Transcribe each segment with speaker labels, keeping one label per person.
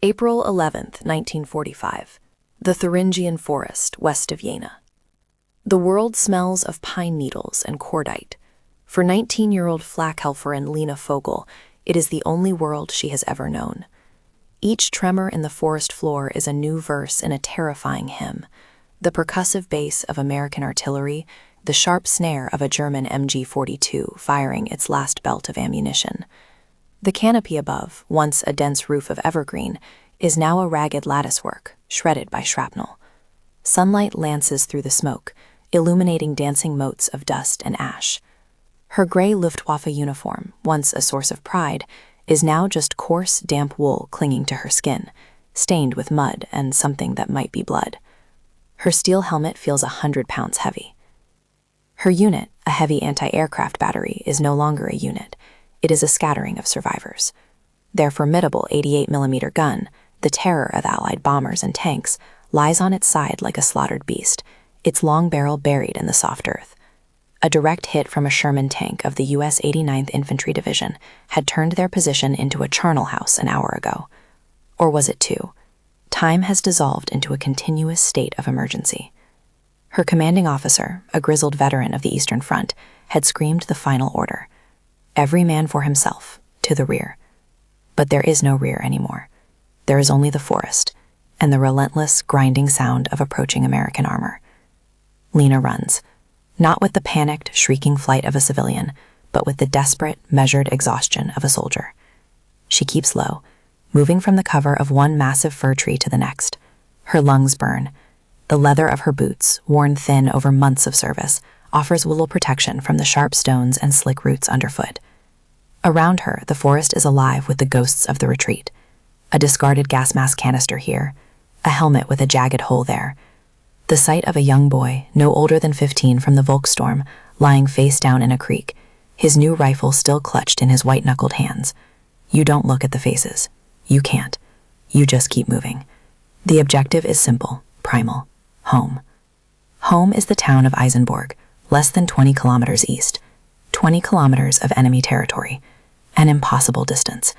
Speaker 1: April 11, 1945. The Thuringian Forest, west of Jena. The world smells of pine needles and cordite. For 19-year-old Flakhelferin Lena Fogel, it is the only world she has ever known. Each tremor in the forest floor is a new verse in a terrifying hymn. The percussive bass of American artillery, the sharp snare of a German MG-42 firing its last belt of ammunition. The canopy above, once a dense roof of evergreen, is now a ragged latticework, shredded by shrapnel. Sunlight lances through the smoke, illuminating dancing motes of dust and ash. Her gray Luftwaffe uniform, once a source of pride, is now just coarse, damp wool clinging to her skin, stained with mud and something that might be blood. Her steel helmet feels 100 pounds heavy. Her unit, a heavy anti-aircraft battery, is no longer a unit. It is a scattering of survivors. Their formidable 88mm gun, the terror of Allied bombers and tanks, lies on its side like a slaughtered beast, its long barrel buried in the soft earth. A direct hit from a Sherman tank of the U.S. 89th Infantry Division had turned their position into a charnel house an hour ago. Or was it two? Time has dissolved into a continuous state of emergency. Her commanding officer, a grizzled veteran of the Eastern Front, had screamed the final order. Every man for himself, to the rear. But there is no rear anymore. There is only the forest, and the relentless, grinding sound of approaching American armor. Lena runs, not with the panicked, shrieking flight of a civilian, but with the desperate, measured exhaustion of a soldier. She keeps low, moving from the cover of one massive fir tree to the next. Her lungs burn. The leather of her boots, worn thin over months of service, offers little protection from the sharp stones and slick roots underfoot. Around her, the forest is alive with the ghosts of the retreat. A discarded gas mask canister here, a helmet with a jagged hole there. The sight of a young boy, no older than 15 from the Volkssturm, lying face down in a creek, his new rifle still clutched in his white-knuckled hands. You don't look at the faces. You can't. You just keep moving. The objective is simple, primal. Home. Home is the town of Eisenborg, less than 20 kilometers east. 20 kilometers of enemy territory. An impossible distance.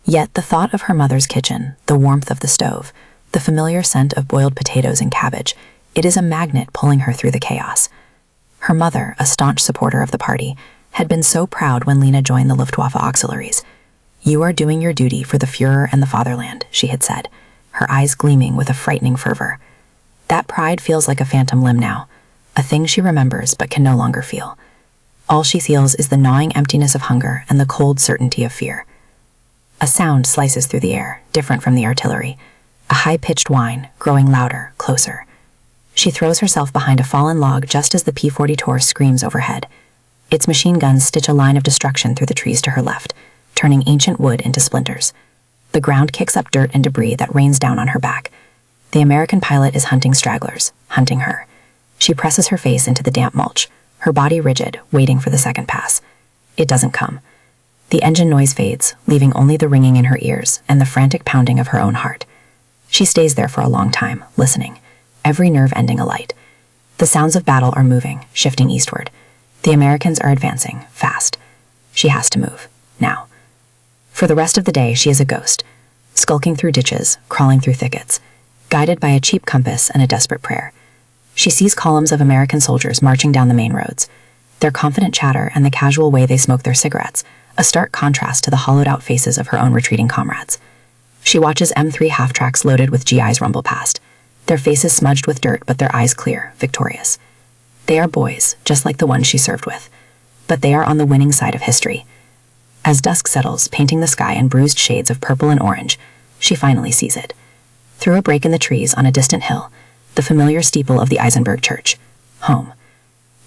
Speaker 1: Yet the thought of her mother's kitchen, the warmth of the stove, the familiar scent of boiled potatoes and cabbage, it is a magnet pulling her through the chaos. Her mother, a staunch supporter of the party, had been so proud when Lena joined the Luftwaffe auxiliaries. "You are doing your duty for the Führer and the fatherland," she had said, her eyes gleaming with a frightening fervor. That pride feels like a phantom limb now, a thing she remembers but can no longer feel. All she feels is the gnawing emptiness of hunger and the cold certainty of fear. A sound slices through the air, different from the artillery, a high-pitched whine, growing louder, closer. She throws herself behind a fallen log just as the P-40 screams overhead. Its machine guns stitch a line of destruction through the trees to her left, turning ancient wood into splinters. The ground kicks up dirt and debris that rains down on her back. The American pilot is hunting stragglers, hunting her. She presses her face into the damp mulch, her body rigid, waiting for the second pass. It doesn't come. The engine noise fades, leaving only the ringing in her ears and the frantic pounding of her own heart. She stays there for a long time, listening, every nerve ending alight. The sounds of battle are moving, shifting eastward. The Americans are advancing, fast. She has to move, now. For the rest of the day, she is a ghost, skulking through ditches, crawling through thickets, guided by a cheap compass and a desperate prayer. She sees columns of American soldiers marching down the main roads, their confident chatter and the casual way they smoke their cigarettes, a stark contrast to the hollowed-out faces of her own retreating comrades. She watches M3 half-tracks loaded with GIs rumble past, their faces smudged with dirt but their eyes clear, victorious. They are boys, just like the ones she served with, but they are on the winning side of history. As dusk settles, painting the sky in bruised shades of purple and orange, she finally sees it. Through a break in the trees on a distant hill, the familiar steeple of the Eisenberg Church, home.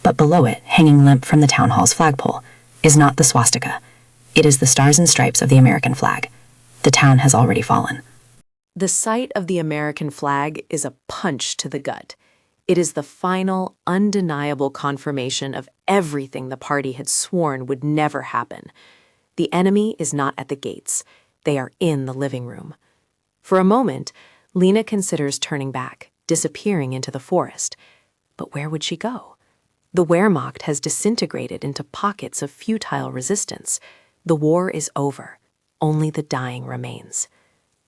Speaker 1: But below it, hanging limp from the town hall's flagpole, is not the swastika. It is the stars and stripes of the American flag. The town has already fallen.
Speaker 2: The sight of the American flag is a punch to the gut. It is the final, undeniable confirmation of everything the party had sworn would never happen. The enemy is not at the gates. They are in the living room. For a moment, Lena considers turning back, disappearing into the forest. But where would she go? The Wehrmacht has disintegrated into pockets of futile resistance. The war is over. Only the dying remains.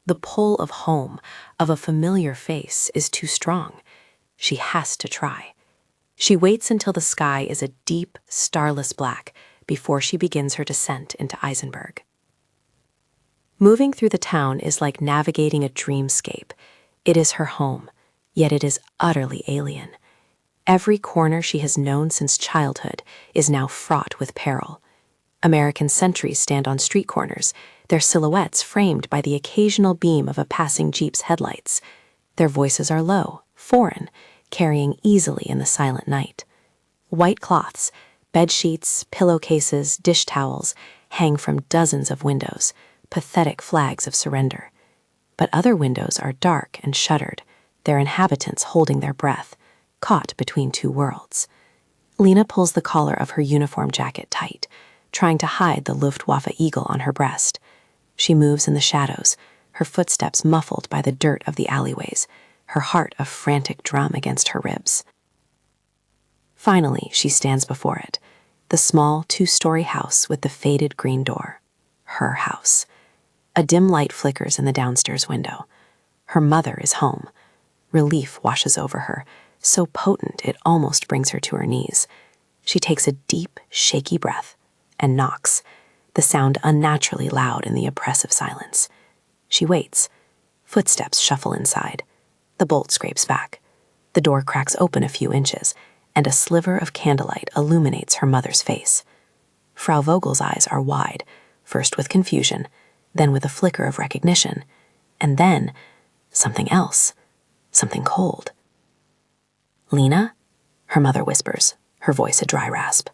Speaker 2: The pull of home, of a familiar face, is too strong. She has to try. She waits until the sky is a deep, starless black before she begins her descent into Eisenberg. Moving through the town is like navigating a dreamscape. It is her home, yet it is utterly alien. Every corner she has known since childhood is now fraught with peril. American sentries stand on street corners, their silhouettes framed by the occasional beam of a passing jeep's headlights. Their voices are low, foreign, carrying easily in the silent night. White cloths, bed sheets, pillowcases, dish towels hang from dozens of windows, pathetic flags of surrender. But other windows are dark and shuttered, their inhabitants holding their breath, caught between two worlds. Lena pulls the collar of her uniform jacket tight, trying to hide the Luftwaffe eagle on her breast. She moves in the shadows, her footsteps muffled by the dirt of the alleyways, her heart a frantic drum against her ribs. Finally, she stands before it, the small two-story house with the faded green door. Her house. A dim light flickers in the downstairs window. Her mother is home. Relief washes over her, so potent it almost brings her to her knees. She takes a deep, shaky breath and knocks, the sound unnaturally loud in the oppressive silence. She waits. Footsteps shuffle inside. The bolt scrapes back. The door cracks open a few inches, and a sliver of candlelight illuminates her mother's face. Frau Vogel's eyes are wide, first with confusion, then with a flicker of recognition, and then something else, something cold. "Lena?" her mother whispers, her voice a dry rasp.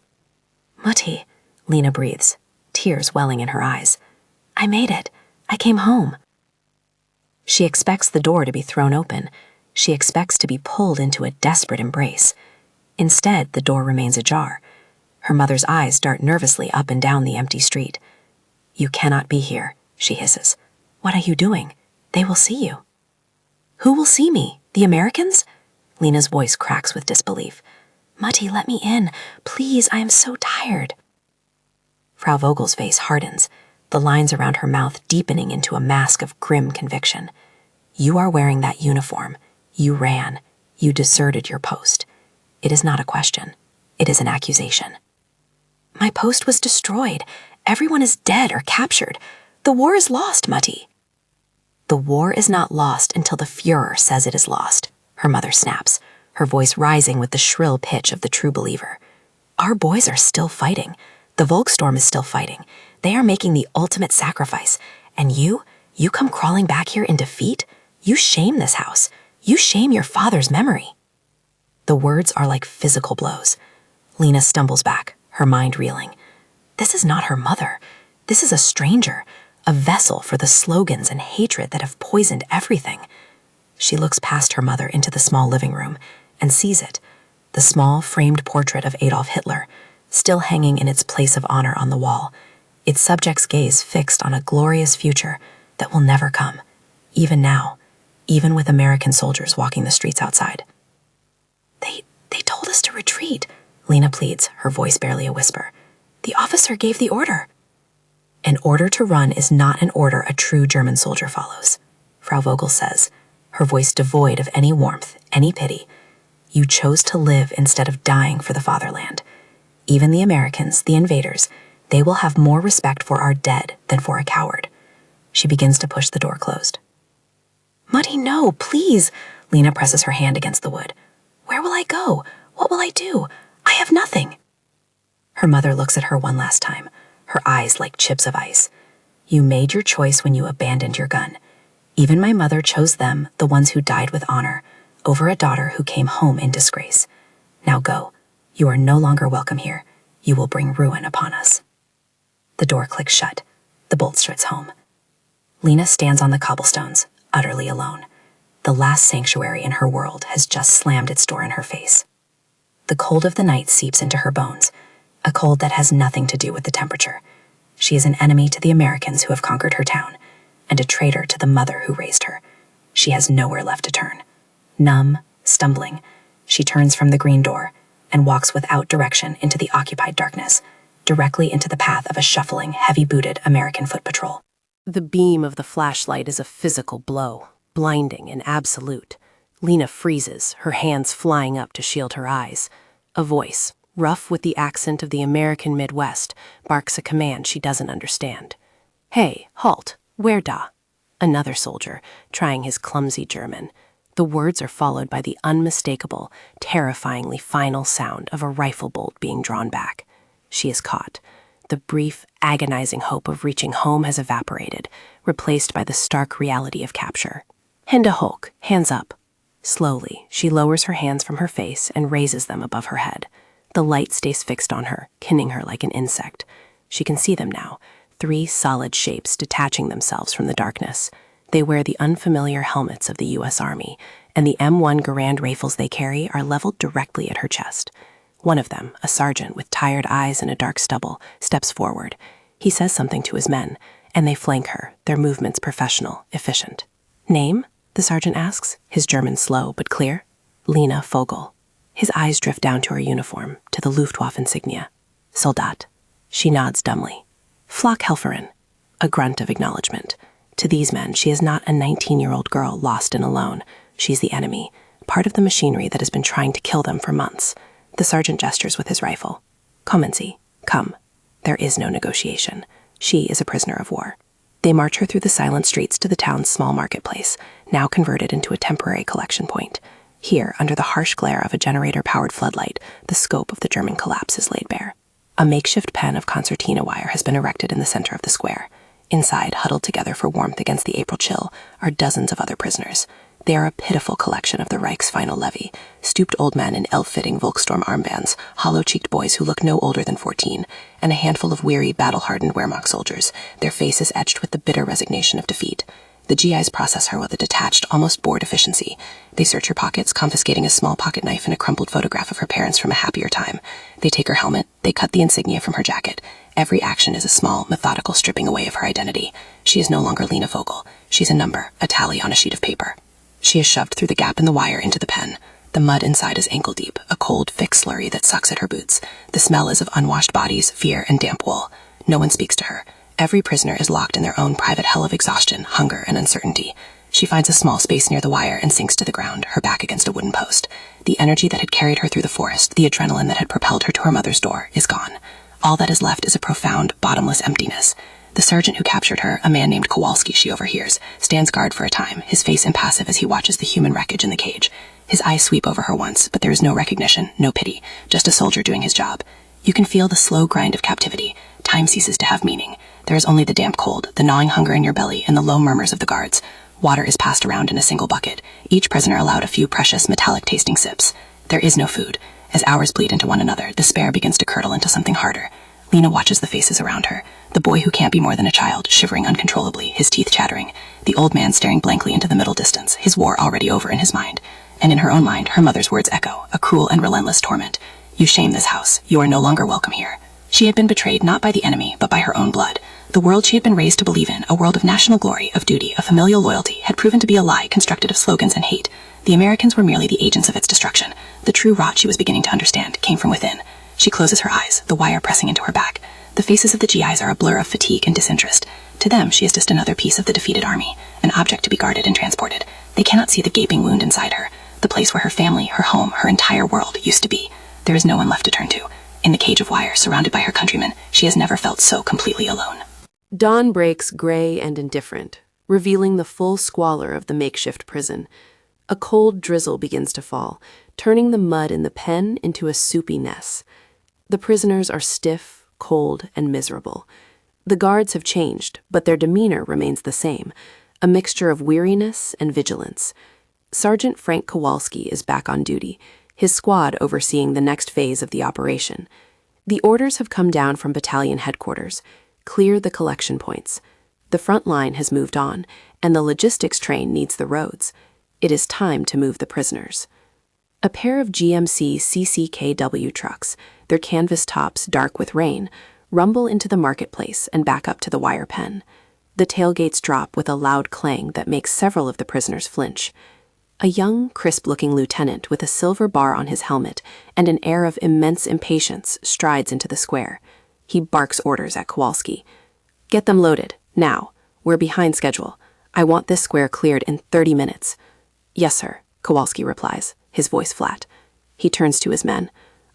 Speaker 2: "Mutti," Lena breathes, tears welling in her eyes. "I made it. I came home." She expects the door to be thrown open. She expects to be pulled into a desperate embrace. Instead, the door remains ajar. Her mother's eyes dart nervously up and down the empty street. "You cannot be here," she hisses. "What are you doing? They will see you." "Who will see me? The Americans?" Lena's voice cracks with disbelief. "Mutti, let me in. Please, I am so tired." Frau Vogel's face hardens, the lines around her mouth deepening into a mask of grim conviction. "You are wearing that uniform. You ran. You deserted your post. It is not a question. It is an accusation." "My post was destroyed. Everyone is dead or captured. The war is lost, Mutti." "The war is not lost until the Führer says it is lost," her mother snaps, her voice rising with the shrill pitch of the true believer. "Our boys are still fighting. The Volkssturm is still fighting. They are making the ultimate sacrifice. And you come crawling back here in defeat? You shame this house. You shame your father's memory." The words are like physical blows. Lena stumbles back, her mind reeling. This is not her mother. This is a stranger, a vessel for the slogans and hatred that have poisoned everything. She looks past her mother into the small living room and sees it, the small framed portrait of Adolf Hitler, still hanging in its place of honor on the wall, its subject's gaze fixed on a glorious future that will never come, even now, even with American soldiers walking the streets outside. They told us to retreat," Lena pleads, her voice barely a whisper. "The officer gave the order." "An order to run is not an order a true German soldier follows," Frau Vogel says, her voice devoid of any warmth, any pity. "You chose to live instead of dying for the fatherland. Even the Americans, the invaders, they will have more respect for our dead than for a coward." She begins to push the door closed. "Mutti, no, please!" Lena presses her hand against the wood. "Where will I go? What will I do? I have nothing." Her mother looks at her one last time, her eyes like chips of ice. "You made your choice when you abandoned your gun. Even my mother chose them, the ones who died with honor, over a daughter who came home in disgrace. Now go. You are no longer welcome here. You will bring ruin upon us." The door clicks shut. The bolt struts home. Lena stands on the cobblestones, utterly alone. The last sanctuary in her world has just slammed its door in her face. The cold of the night seeps into her bones, a cold that has nothing to do with the temperature. She is an enemy to the Americans who have conquered her town, and a traitor to the mother who raised her. She has nowhere left to turn. Numb, stumbling, she turns from the green door and walks without direction into the occupied darkness, directly into the path of a shuffling, heavy-booted American foot patrol.
Speaker 1: The beam of the flashlight is a physical blow, blinding and absolute. Lena freezes, her hands flying up to shield her eyes. A voice, rough with the accent of the American Midwest, barks a command she doesn't understand. "Hey, halt, where da?" Another soldier, trying his clumsy German. The words are followed by the unmistakable, terrifyingly final sound of a rifle bolt being drawn back. She is caught. The brief, agonizing hope of reaching home has evaporated, replaced by the stark reality of capture. "Hände hoch, hands up." Slowly, she lowers her hands from her face and raises them above her head. The light stays fixed on her, kinning her like an insect. She can see them now, 3 solid shapes detaching themselves from the darkness. They wear the unfamiliar helmets of the U.S. Army, and the M1 Garand rifles they carry are leveled directly at her chest. One of them, a sergeant with tired eyes and a dark stubble, steps forward. He says something to his men, and they flank her, their movements professional, efficient. "Name?" the sergeant asks, his German slow but clear. "Lena Vogel." His eyes drift down to her uniform, to the Luftwaffe insignia. "Soldat." She nods dumbly. "Flakhelferin." A grunt of acknowledgement. To these men, she is not a 19-year-old girl lost and alone. She's the enemy, part of the machinery that has been trying to kill them for months. The sergeant gestures with his rifle. "Kommen Sie, come." There is no negotiation. She is a prisoner of war. They march her through the silent streets to the town's small marketplace, now converted into a temporary collection point. Here, under the harsh glare of a generator-powered floodlight, the scope of the German collapse is laid bare. A makeshift pen of concertina wire has been erected in the center of the square. Inside, huddled together for warmth against the April chill, are dozens of other prisoners. They are a pitiful collection of the Reich's final levy, stooped old men in elf-fitting Volkssturm armbands, hollow-cheeked boys who look no older than 14, and a handful of weary, battle-hardened Wehrmacht soldiers, their faces etched with the bitter resignation of defeat. The GIs process her with a detached, almost bored efficiency. They search her pockets, confiscating a small pocket knife and a crumpled photograph of her parents from a happier time. They take her helmet, they cut the insignia from her jacket. Every action is a small, methodical stripping away of her identity. She is no longer Lena Vogel. She's a number, a tally on a sheet of paper. She is shoved through the gap in the wire into the pen. The mud inside is ankle-deep, a cold, thick slurry that sucks at her boots. The smell is of unwashed bodies, fear, and damp wool. No one speaks to her. Every prisoner is locked in their own private hell of exhaustion, hunger, and uncertainty. She finds a small space near the wire and sinks to the ground, her back against a wooden post. The energy that had carried her through the forest, the adrenaline that had propelled her to her mother's door, is gone. All that is left is a profound, bottomless emptiness. The sergeant who captured her, a man named Kowalski, she overhears, stands guard for a time, his face impassive as he watches the human wreckage in the cage. His eyes sweep over her once, but there is no recognition, no pity, just a soldier doing his job. You can feel the slow grind of captivity. Time ceases to have meaning. There is only the damp cold, the gnawing hunger in your belly, and the low murmurs of the guards. Water is passed around in a single bucket, each prisoner allowed a few precious, metallic-tasting sips. There is no food. As hours bleed into one another, despair begins to curdle into something harder. Lena watches the faces around her. The boy who can't be more than a child, shivering uncontrollably, his teeth chattering. The old man staring blankly into the middle distance, his war already over in his mind. And in her own mind, her mother's words echo, a cruel and relentless torment. "You shame this house. You are no longer welcome here." She had been betrayed not by the enemy, but by her own blood. The world she had been raised to believe in, a world of national glory, of duty, of familial loyalty, had proven to be a lie constructed of slogans and hate. The Americans were merely the agents of its destruction. The true rot, she was beginning to understand, came from within. She closes her eyes, the wire pressing into her back. The faces of the GIs are a blur of fatigue and disinterest. To them, she is just another piece of the defeated army, an object to be guarded and transported. They cannot see the gaping wound inside her, the place where her family, her home, her entire world used to be. There is no one left to turn to. In the cage of wire, surrounded by her countrymen, she has never felt so completely alone.
Speaker 2: Dawn breaks gray and indifferent, revealing the full squalor of the makeshift prison. A cold drizzle begins to fall, turning the mud in the pen into a soupy mess. The prisoners are stiff, cold, and miserable. The guards have changed, but their demeanor remains the same, a mixture of weariness and vigilance. Sergeant Frank Kowalski is back on duty, his squad overseeing the next phase of the operation. The orders have come down from battalion headquarters. Clear the collection points. The front line has moved on, and the logistics train needs the roads. It is time to move the prisoners. A pair of GMC CCKW trucks, their canvas tops dark with rain, rumble into the marketplace and back up to the wire pen. The tailgates drop with a loud clang that makes several of the prisoners flinch. A young, crisp-looking lieutenant with a silver bar on his helmet and an air of immense impatience strides into the square. He barks orders at Kowalski. "Get them loaded, now.
Speaker 1: we're behind schedule. I want this square cleared in 30 minutes. Yes, sir, Kowalski replies, his voice flat. He turns to his men.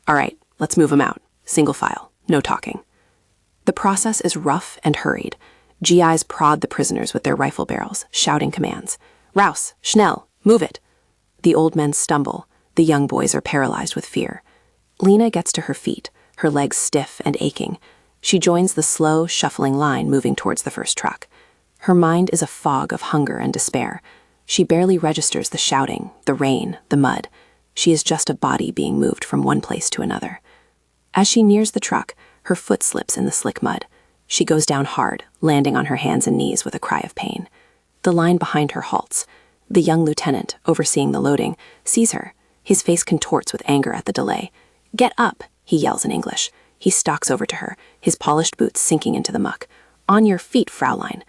Speaker 1: All right, let's move him out. Single file, no talking. The process is rough and hurried. GIs prod the prisoners with their rifle barrels, shouting commands. Rouse, Schnell, move it. The old men stumble. The young boys are paralyzed with fear. Lena gets to her feet, her legs stiff and aching. She joins the slow, shuffling line moving towards the first truck. Her mind is a fog of hunger and despair. She barely registers the shouting, the rain, the mud. She is just a body being moved from one place to another. As she nears the truck, her foot slips in the slick mud. She goes down hard, landing on her hands and knees with a cry of pain. The line behind her halts. The young lieutenant, overseeing the loading, sees her. His face contorts with anger at the delay. Get up, he yells in English. He stalks over to her, his polished boots sinking into the muck. On your feet, Fraulein.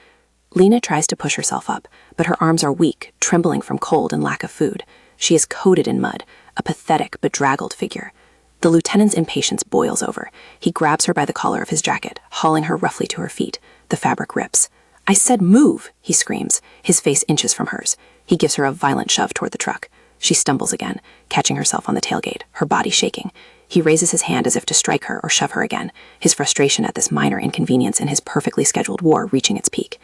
Speaker 1: Lena tries to push herself up, but her arms are weak, trembling from cold and lack of food. She is coated in mud, a pathetic, bedraggled figure. The lieutenant's impatience boils over. He grabs her by the collar of his jacket, hauling her roughly to her feet. The fabric rips. I said move, he screams, his face inches from hers. He gives her a violent shove toward the truck. She stumbles again, catching herself on the tailgate, her body shaking. He raises his hand as if to strike her or shove her again, his frustration at this minor inconvenience in his perfectly scheduled war reaching its peak.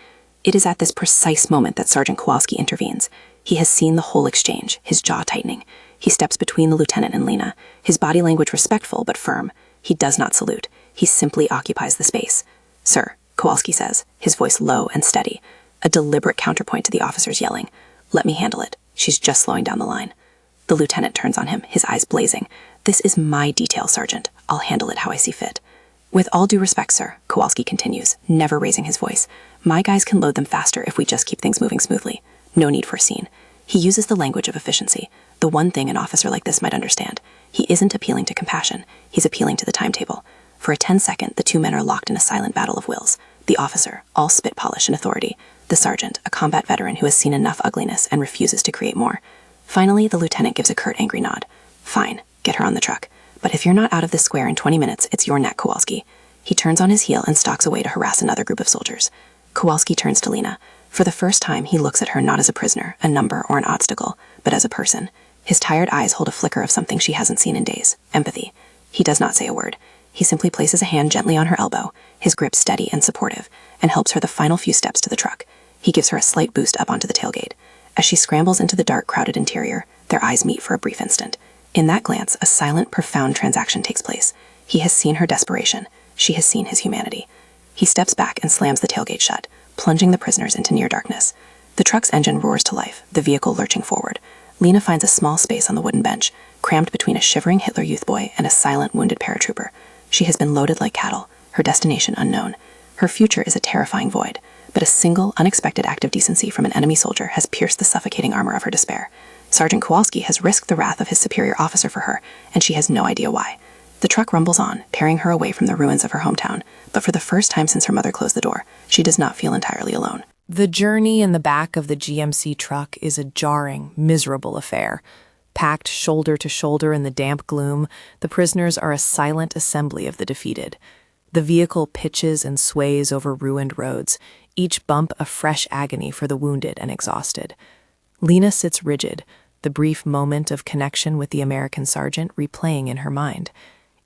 Speaker 1: It is at this precise moment that Sergeant Kowalski intervenes. He has seen the whole exchange, his jaw tightening. He steps between the lieutenant and Lena, his body language respectful but firm. He does not salute. He simply occupies the space. Sir, Kowalski says, his voice low and steady, a deliberate counterpoint to the officer's yelling. Let me handle it. She's just slowing down the line. The lieutenant turns on him, his eyes blazing. This is my detail, Sergeant. I'll handle it how I see fit. With all due respect, sir, Kowalski continues, never raising his voice. My guys can load them faster if we just keep things moving smoothly. No need for a scene. He uses the language of efficiency, the one thing an officer like this might understand. He isn't appealing to compassion. He's appealing to the timetable. For a 10-second, the two men are locked in a silent battle of wills. The officer, all spit polish and authority. The sergeant, a combat veteran who has seen enough ugliness and refuses to create more. Finally, the lieutenant gives a curt, angry nod. Fine, get her on the truck. But if you're not out of this square in 20 minutes, it's your neck, Kowalski. He turns on his heel and stalks away to harass another group of soldiers. Kowalski turns to Lena. For the first time, he looks at her not as a prisoner, a number, or an obstacle, but as a person. His tired eyes hold a flicker of something she hasn't seen in days, empathy. He does not say a word. He simply places a hand gently on her elbow, his grip steady and supportive, and helps her the final few steps to the truck. He gives her a slight boost up onto the tailgate. As she scrambles into the dark, crowded interior, their eyes meet for a brief instant. In that glance, a silent, profound transaction takes place. He has seen her desperation. She has seen his humanity. He steps back and slams the tailgate shut, plunging the prisoners into near darkness. The truck's engine roars to life, the vehicle lurching forward. Lena finds a small space on the wooden bench, crammed between a shivering Hitler Youth boy and a silent, wounded paratrooper. She has been loaded like cattle, her destination unknown. Her future is a terrifying void, but a single, unexpected act of decency from an enemy soldier has pierced the suffocating armor of her despair. Sergeant Kowalski has risked the wrath of his superior officer for her, and she has no idea why. The truck rumbles on, tearing her away from the ruins of her hometown, but for the first time since her mother closed the door, she does not feel entirely alone.
Speaker 2: The journey in the back of the GMC truck is a jarring, miserable affair. Packed shoulder to shoulder in the damp gloom, the prisoners are a silent assembly of the defeated. The vehicle pitches and sways over ruined roads, each bump a fresh agony for the wounded and exhausted. Lena sits rigid, the brief moment of connection with the American sergeant replaying in her mind.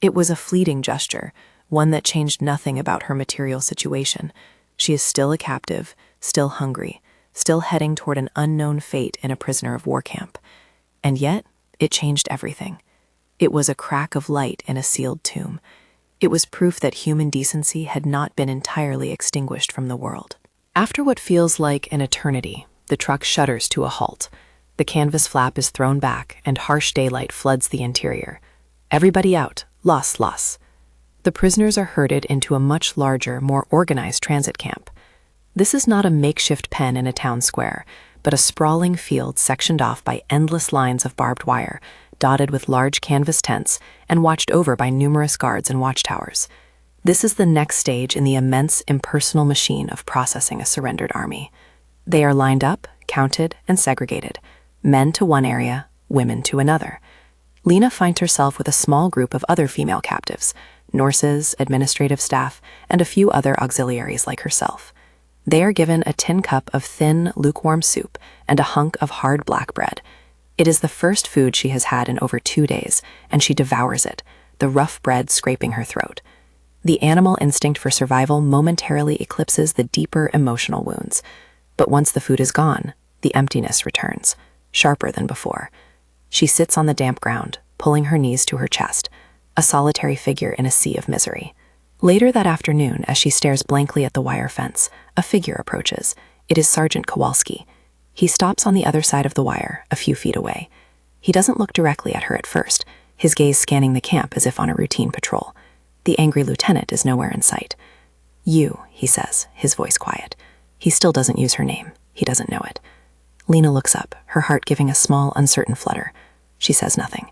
Speaker 2: It was a fleeting gesture, one that changed nothing about her material situation. She is still a captive, still hungry, still heading toward an unknown fate in a prisoner of war camp. And yet, it changed everything. It was a crack of light in a sealed tomb. It was proof that human decency had not been entirely extinguished from the world. After what feels like an eternity, the truck shudders to a halt. The canvas flap is thrown back, and harsh daylight floods the interior. Everybody out. Los. The prisoners are herded into a much larger, more organized transit camp. This is not a makeshift pen in a town square, but a sprawling field sectioned off by endless lines of barbed wire, dotted with large canvas tents and watched over by numerous guards and watchtowers. This is the next stage in the immense impersonal machine of processing a surrendered army. They are lined up, counted, and segregated, men to one area, women to another. Lena finds herself with a small group of other female captives, nurses, administrative staff, and a few other auxiliaries like herself.
Speaker 1: They are given a tin cup of thin, lukewarm soup and a hunk of hard black bread. It is the first food she has had in over 2 days, and she devours it, the rough bread scraping her throat. The animal instinct for survival momentarily eclipses the deeper emotional wounds. But once the food is gone, the emptiness returns, sharper than before. She sits on the damp ground, pulling her knees to her chest, a solitary figure in a sea of misery. Later that afternoon, as she stares blankly at the wire fence, a figure approaches. It is Sergeant Kowalski. He stops on the other side of the wire, a few feet away. He doesn't look directly at her at first, his gaze scanning the camp as if on a routine patrol. The angry lieutenant is nowhere in sight. "You," he says, his voice quiet. He still doesn't use her name. He doesn't know it. Lena looks up, her heart giving a small, uncertain flutter. She says nothing.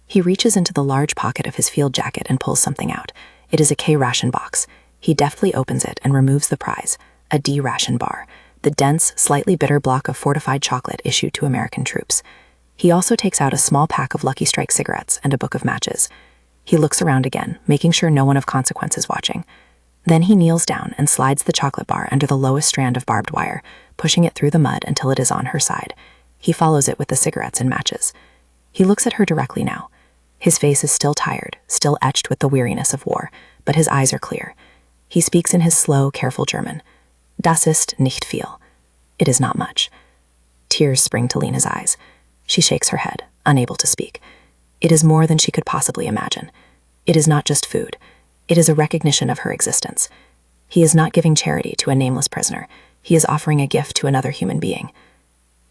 Speaker 1: He reaches into the large pocket of his field jacket and pulls something out. It is a K-ration box. He deftly opens it and removes the prize, a D-ration bar, the dense, slightly bitter block of fortified chocolate issued to American troops. He also takes out a small pack of Lucky Strike cigarettes and a book of matches. He looks around again, making sure no one of consequence is watching. Then he kneels down and slides the chocolate bar under the lowest strand of barbed wire, pushing it through the mud until it is on her side. He follows it with the cigarettes and matches. He looks at her directly now. His face is still tired, still etched with the weariness of war, but his eyes are clear. He speaks in his slow, careful German. Das ist nicht viel. It is not much. Tears spring to Lena's eyes. She shakes her head, unable to speak. It is more than she could possibly imagine. It is not just food. It is a recognition of her existence. He is not giving charity to a nameless prisoner. He is offering a gift to another human being.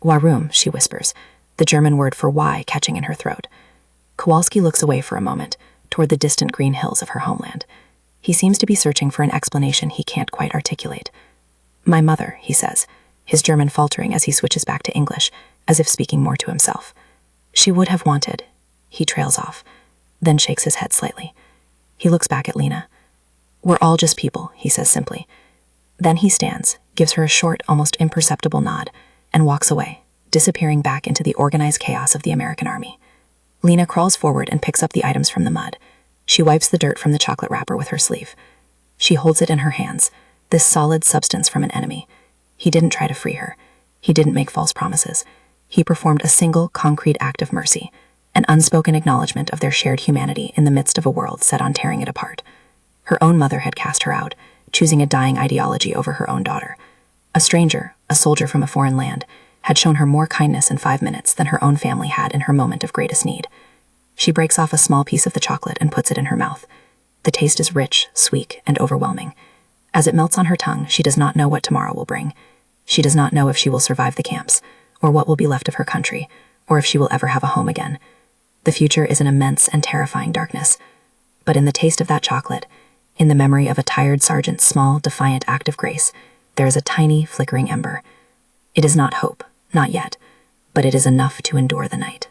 Speaker 1: Warum, she whispers, the German word for why catching in her throat. Kowalski looks away for a moment, toward the distant green hills of her homeland. He seems to be searching for an explanation he can't quite articulate. My mother, he says, his German faltering as he switches back to English, as if speaking more to himself. She would have wanted. He trails off, then shakes his head slightly. He looks back at Lena. We're all just people, he says simply. Then he stands, gives her a short, almost imperceptible nod, and walks away, disappearing back into the organized chaos of the American army. Lena crawls forward and picks up the items from the mud. She wipes the dirt from the chocolate wrapper with her sleeve. She holds it in her hands, this solid substance from an enemy. He didn't try to free her. He didn't make false promises. He performed a single, concrete act of mercy, an unspoken acknowledgement of their shared humanity in the midst of a world set on tearing it apart. Her own mother had cast her out, choosing a dying ideology over her own daughter. A stranger, a soldier from a foreign land, had shown her more kindness in 5 minutes than her own family had in her moment of greatest need. She breaks off a small piece of the chocolate and puts it in her mouth. The taste is rich, sweet, and overwhelming. As it melts on her tongue, she does not know what tomorrow will bring. She does not know if she will survive the camps, or what will be left of her country, or if she will ever have a home again. The future is an immense and terrifying darkness. But in the taste of that chocolate, in the memory of a tired sergeant's small, defiant act of grace, there is a tiny, flickering ember. It is not hope, not yet, but it is enough to endure the night.